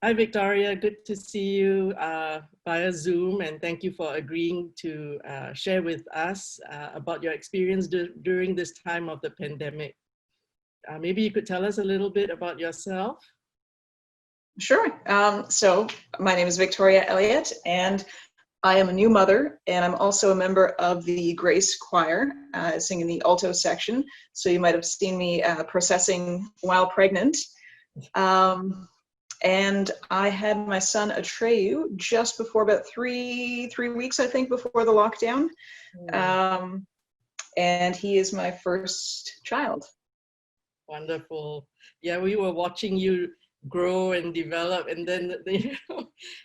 Hi, Victoria. Good to see you via Zoom, and thank you for agreeing to share with us about your experience during this time of the pandemic. Maybe you could tell us a little bit about yourself. Sure. So my name is Victoria Elliott, and I am a new mother, and I'm also a member of the Grace Choir, singing the alto section. So you might have seen me processing while pregnant. And I had my son Atreyu just before about three weeks, I think, before the lockdown. And he is my first child. Wonderful. Yeah, we were watching you grow and develop, and then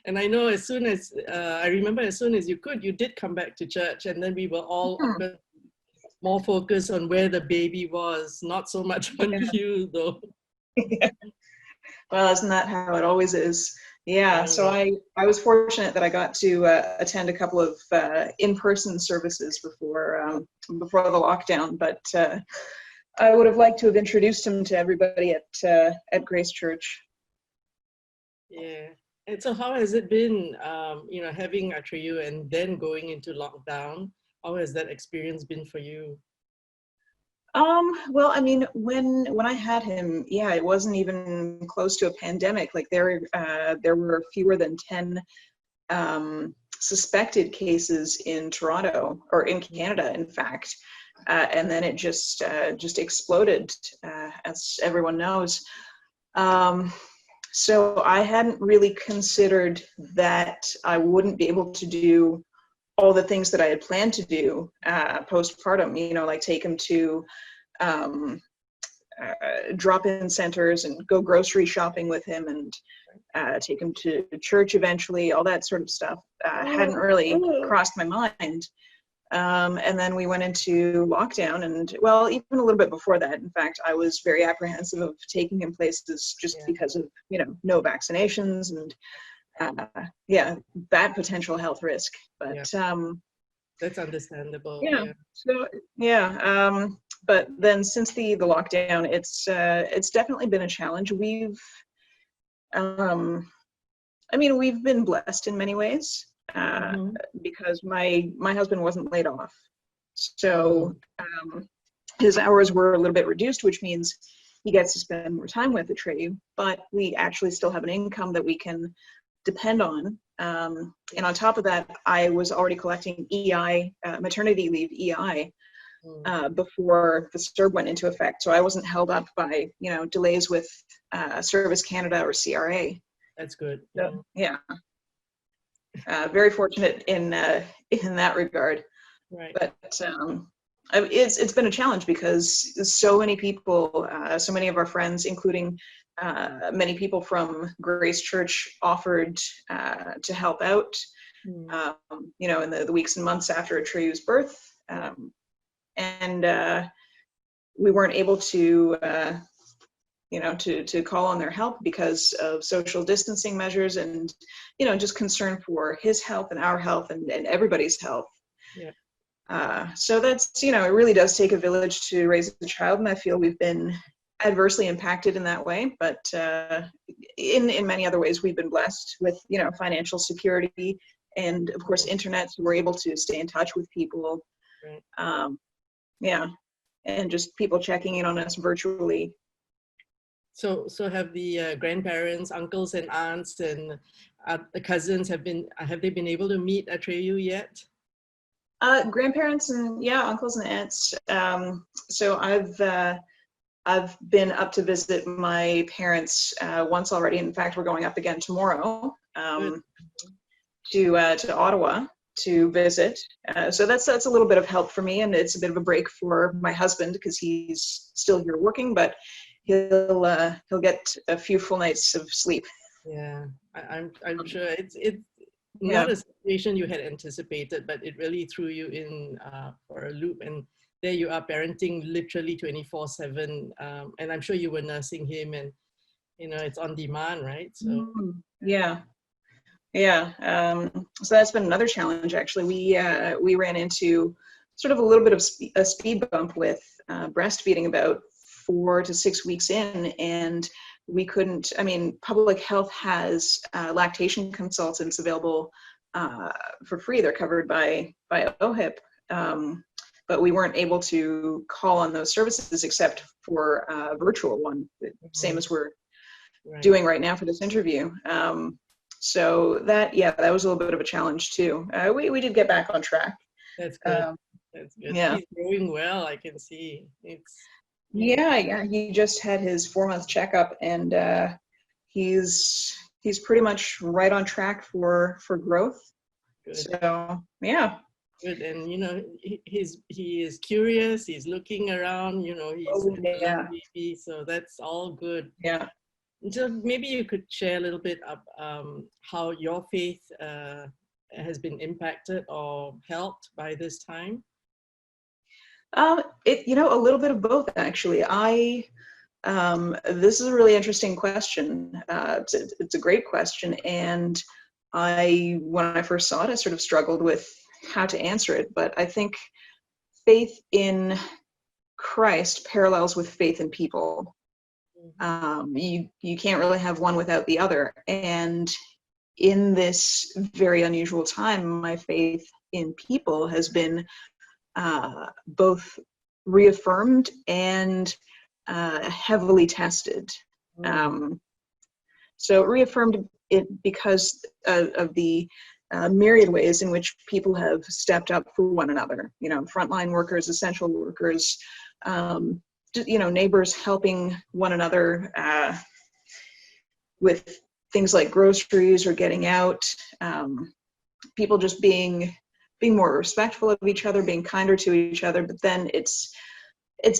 and I know as soon as I remember, as soon as you could, you did come back to church, and then we were all more focused on where the baby was, not so much on you though. Yeah. Well, isn't that how it always is? Yeah, so I was fortunate that I got to attend a couple of in-person services before the lockdown, but I would have liked to have introduced him to everybody at Grace Church. Yeah. And so how has it been, having Atreyu and then going into lockdown? How has that experience been for you? Well, I mean, when I had him, yeah, it wasn't even close to a pandemic. Like there were fewer than 10 suspected cases in Toronto, or in Canada, in fact, and then it just exploded, as everyone knows. So I hadn't really considered that I wouldn't be able to do all the things that I had planned to do postpartum, like take him to drop-in centers and go grocery shopping with him and take him to church eventually, all that sort of stuff. Hadn't really crossed my mind. And then we went into lockdown, and well, even a little bit before that, in fact, I was very apprehensive of taking him places just because of, no vaccinations and that potential health risk. But that's understandable. But then since the lockdown, it's definitely been a challenge. We've been blessed in many ways, because my husband wasn't laid off, so his hours were a little bit reduced, which means he gets to spend more time with Atreyu, but we actually still have an income that we can depend on. And on top of that, I was already collecting EI, maternity leave EI, before the CERB went into effect. So I wasn't held up by, delays with Service Canada or CRA. That's good. So, very fortunate in that regard. Right. But it's been a challenge because so many people, so many of our friends, including many people from Grace Church, offered to help out, in the weeks and months after Atreyu's birth. And we weren't able to, to call on their help because of social distancing measures and, just concern for his health and our health and everybody's health. Yeah. So that's, it really does take a village to raise a child, and I feel we've been adversely impacted in that way, but in many other ways we've been blessed with, financial security and of course internet, so we're able to stay in touch with people. Right. And just people checking in on us virtually. So have the grandparents, uncles and aunts and the cousins have they been able to meet Atreyu yet? Grandparents and uncles and aunts. So I've been up to visit my parents once already. In fact, we're going up again tomorrow to Ottawa to visit. So that's a little bit of help for me, and it's a bit of a break for my husband because he's still here working, but he'll get a few full nights of sleep. Yeah, I'm sure it's not a situation you had anticipated, but it really threw you in for a loop, and there you are parenting literally 24/7, and I'm sure you were nursing him, and it's on demand, right? So so that's been another challenge. Actually, we ran into sort of a little bit of a speed bump with breastfeeding about 4 to 6 weeks in, and we couldn't, I mean, public health has lactation consultants available for free. They're covered by OHIP. But we weren't able to call on those services except for a virtual one, same as we're doing right now for this interview. So that was a little bit of a challenge too. We did get back on track. That's good. That's good. Yeah. He's growing well, I can see. Yeah. He just had his 4-month checkup, and he's pretty much right on track for growth. Good. So yeah. Good, and he is curious. He's looking around. He's a little baby, so that's all good. Yeah. So maybe you could share a little bit of how your faith has been impacted or helped by this time. A little bit of both, actually. This is a really interesting question. It's a great question, and when I first saw it, I sort of struggled with how to answer it. But I think faith in Christ parallels with faith in people. You can't really have one without the other. And in this very unusual time, my faith in people has been both reaffirmed and heavily tested. So reaffirmed it because of the myriad ways in which people have stepped up for one another. Frontline workers, essential workers, neighbors helping one another with things like groceries or getting out. People just being more respectful of each other, being kinder to each other. But then it's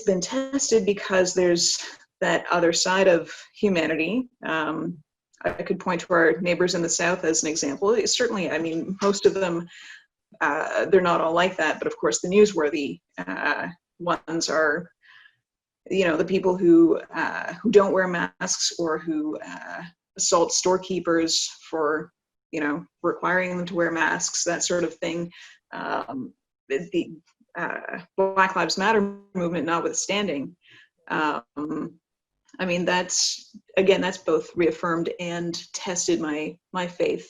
been tested because there's that other side of humanity. I could point to our neighbors in the South as an example. Certainly, I mean, most of them, they're not all like that. But of course, the newsworthy ones are, the people who don't wear masks or who assault storekeepers for, requiring them to wear masks, that sort of thing. The Black Lives Matter movement notwithstanding. I mean, that's both reaffirmed and tested my faith.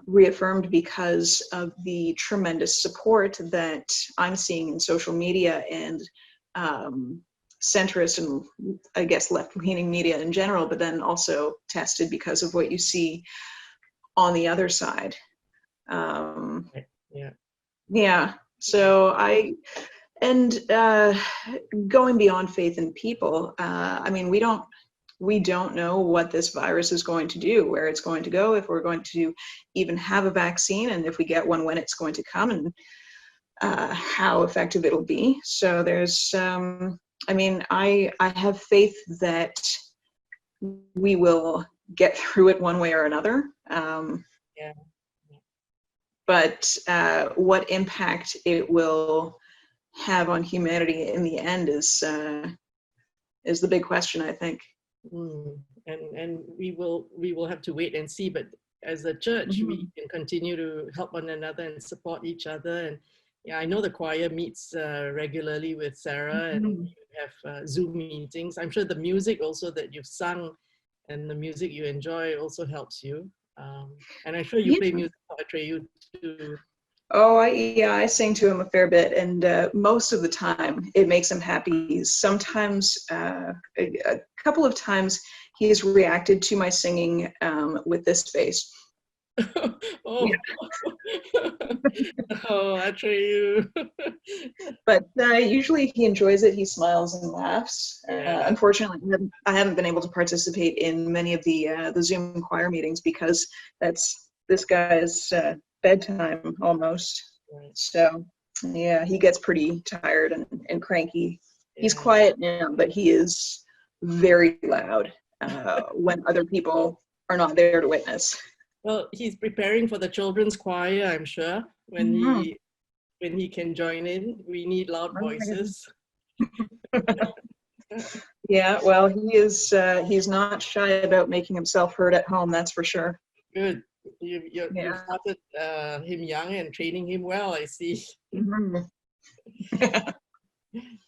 Reaffirmed because of the tremendous support that I'm seeing in social media and centrist and I guess left-leaning media in general, but then also tested because of what you see on the other side. Yeah. So going beyond faith in people, I mean, we don't know what this virus is going to do, where it's going to go, if we're going to even have a vaccine, and if we get one, when it's going to come, and how effective it'll be. So there's, I mean, I have faith that we will get through it one way or another. But what impact it will have on humanity in the end is the big question, I think. And we will have to wait and see. But as a church, we can continue to help one another and support each other. And I know the choir meets regularly with Sarah, and you have Zoom meetings. I'm sure the music also that you've sung and the music you enjoy also helps you. And I'm sure you play music for Atreyu too. Oh, I sing to him a fair bit, and most of the time it makes him happy. Sometimes, a couple of times, he has reacted to my singing with this face. Oh, Atreyu. But usually he enjoys it. He smiles and laughs. Unfortunately, I haven't been able to participate in many of the Zoom choir meetings because that's this guy's bedtime almost. So yeah, he gets pretty tired and cranky. He's quiet now, but he is very loud when other people are not there to witness. Well, he's preparing for the children's choir, I'm sure. When he can join in, we need loud voices. Yeah, well, he's not shy about making himself heard at home, that's for sure. Good. You started him young and training him well, I see.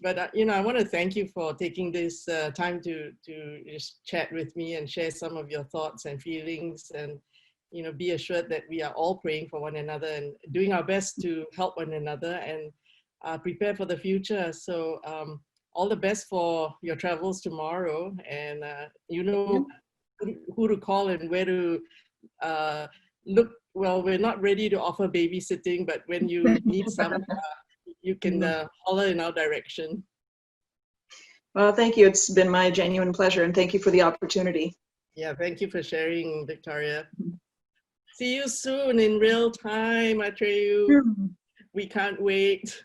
But you know, I want to thank you for taking this time to just chat with me and share some of your thoughts and feelings, and you know, be assured that we are all praying for one another and doing our best to help one another and prepare for the future. So all the best for your travels tomorrow, and you know who to call and where to look. Well, we're not ready to offer babysitting, but when you need some, you can holler in our direction. Well, thank you. It's been my genuine pleasure, and thank you for the opportunity. Yeah, thank you for sharing, Victoria. See you soon in real time, Atreyu. We can't wait.